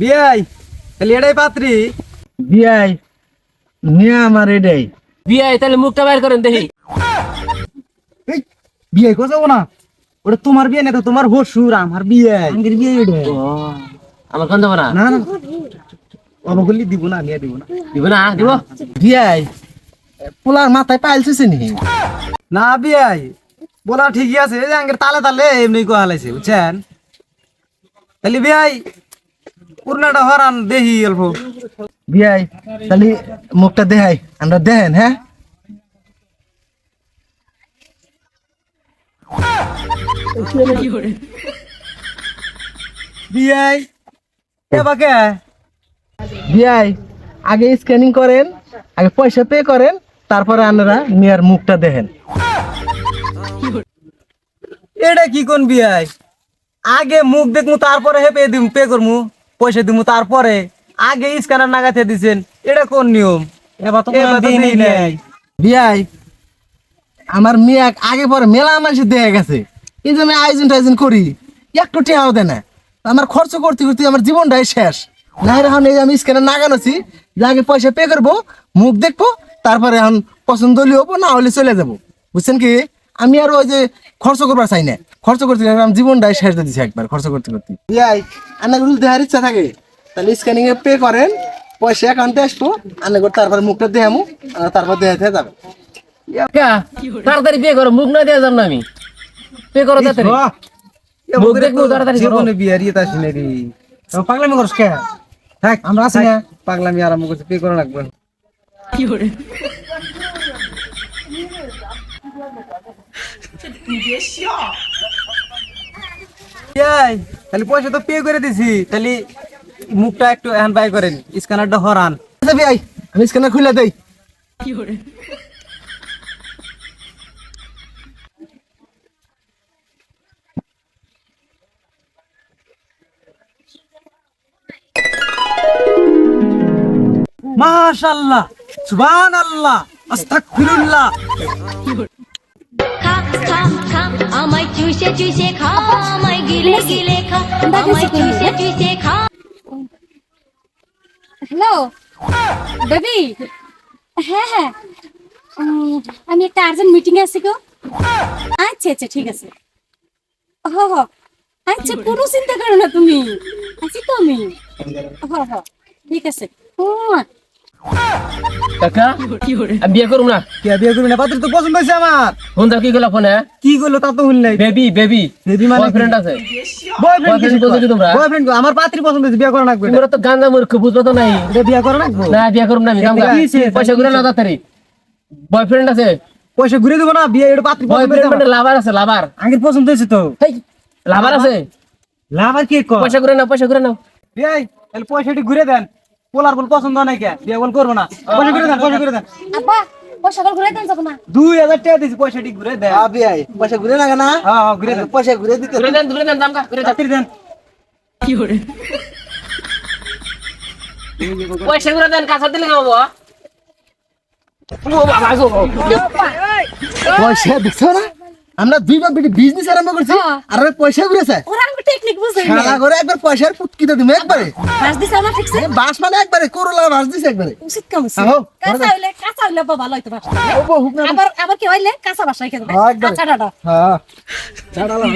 বিয়াই তাহলে এটাই পাত্রী। বিয়াই নিয়ে আমার এটাই বিয়াই তাহলে মুখটা বাইর করেন দেখি। এই বিয়ে কোথাও না, ওটা তোমার বিয়ে না, তো তোমার হসুর আমার বিয়ে, আঙ্গের বিয়ে এটা। আমার কোন যাবো না? না না অবগলি দিব না, নিয়ে দিব না। দিব না দিব। বিয়াই পোলার মাথায় পাইলছে নি না বিয়াই বলা ঠিকই আছে, যে আঙ্গের তালে তালে এমনি কো হালাইছে বুঝছেন। তাহলে বিয়াই পুরনাটা হরান দেখি অল্প। বিয়াই তাহলে মুখটা দেখাই আমরা দেখেন। হ্যাঁ বিয়াই এবাকে বিয়াই আগে স্ক্যানিং করেন, আগে পয়সা পে করেন, তারপরে আপনারা মিয়ার মুখটা দেখেন। এটা কি কোন বিয়াই? আগে মুখ দেখমু তারপরে হে পে করমু, পয়সা দিমু তারপরে, আগে স্ক্যানার নাগাতে দিছেন, এটা কোন নিয়ম? এবার তো দিই নাই। বিয়াই আমার মিয়া আগে পরে মেলা মানুষ দেখে গেছে, এই যে আমি আয়োজন টায়োজন করি একটু টেহাও দেয় না, আমার খরচ করতে করতে আমার জীবনটাই শেষ। না এখন এই আমি স্ক্যানার নাগানোছি যে আগে পয়সা পে করবো, মুখ দেখবো, তারপরে এখন পছন্দ হলে হবো, না হলে চলে যাবো। বুঝছেন কি? আমি আর ওই যে খরচ করবার চাই না, খরচ করতে গেলে আমার জীবনটাই শেষ দিয়ে দিচ্ছি একবার খরচ করতে করতে। বিয়াই আপনার রুল দেওয়ার ইচ্ছা থাকে তাহলে স্ক্যানিং এ পে করেন, পয়সা অ্যাকাউন্টে আসবো, আনে করে তারপরে মুখটা দেখামু, তারপর দেখাতে যাবে। তাড়াতাড়ি বিয়ে করো, মুখ না দেওয়া যাম না আমি। পে করো তাড়াতাড়ি। মুখ দেখবো তাড়াতাড়ি করো। জীবনে বিয়ার ইয়ে আসি নাকি পাগলামি করছ কে? থাক আমরা আছি না, পাগলামি আরম্ভ করছি, পে করা লাগবে। বিয়াই তাহলে পয়সা তো পে করে দিছি, তাহলে মুখটা একটু এখন বাই করেন, স্ক্যানারটা হরান। আচ্ছা বিয়াই আমি স্ক্যানার খুলে দেই। মাশাআল্লাহ, সুবহানাল্লাহ, আস্তাগফিরুল্লাহ। খা খা খা আমায় চুষে চুষে খা আমায় গিলে গিলে খা আমায় চুষে চুষে খা। হ্যালো বেবি, হ্যাঁ হ্যাঁ আমি একটা আর্জেন্ট মিটিং এ আছি গো। আচ্ছা আচ্ছা ঠিক আছে, হ হ আচ্ছা কোনো চিন্তা করো না তুমি, আছি তো আমি। হ হ ঠিক আছে। কাকা আমি বিয়ে করুম না। কে বিয়ে করবি না? পাত্র তো পছন্দ হয়েছে আমার। ফোন দাও, কি গেল ফোনে? কি করলো তা তো শুনলাই। বেবি বেবি বেবি মানে বয়ফ্রেন্ড আছে। বয়ফ্রেন্ড boyfriend কোথায় তোমরা? বয়ফ্রেন্ড আমার পাত্রী পছন্দ হয়েছে, বিয়ে করা লাগবে। তোমরা তো গান্দা মূর্খ, বুঝলো তো নাই। এটা বিয়ে করা লাগবে না বিয়ে করুম না আমি। এটা কি হইছে? পয়সা ঘুরে না তাড়াতাড়ি। বয়ফ্রেন্ড আছে? পয়সা ঘুরে দেবো না, বিয়ে এটা পাত্রী পছন্দ হয়েছে বয়ফ্রেন্ড আমার। লাভার আছে, লাভার। আগের পছন্দ হয়েছে তো। হেই, লাভার আছে? লাভ আর কি কর? পয়সা ঘুরে নাও, পয়সা ঘুরে নাও। বিয়ে তাহলে পয়সাটি ঘুরে দেন, পোলার বল পছন্দ নাই কে, বিয়ে বল করবো না। পয়সা ঘুরে দেন, পয়সা ঘুরে দেন। আব্বা পয়সা কল ঘুরে দেন যাব না? 2000 টাকা দিছি, পয়সাটি ঘুরে দেন। বিয়াই পয়সা ঘুরে লাগে না? হ্যাঁ হ্যাঁ ঘুরে দেন, পয়সা ঘুরে দিতে ঘুরে দেন দামকা, ঘুরে দেন। তাড়াতাড়ি দেন। পয়সা ঘুরে দেন, কাঁচা দিলে খাবো। ও বাবা গো। পয়সা দেখছো না? আমরা দুই বার বিজনেস আরম্ভ করছি আর ওরা পয়সা ঘুরেছে। ওরা আমি টেকনিক বুঝাই না। খেলা করে একবার পয়সার পুটকিতে দিবে একবারে। বাস দিছ না ঠিকছে? বাস মানে একবারে করলা বাস দিছে একবারে। উচিত কাম আছে। আহো, কাঁচা হইলে বাবা ভালো হইতো বাস। ও বহু না। আবার আবার কি হইলে কাঁচা বাসায় খেতে। হ্যাঁ, একবারে। কাঁচা ডাটা। হ্যাঁ ছাড়ালাম।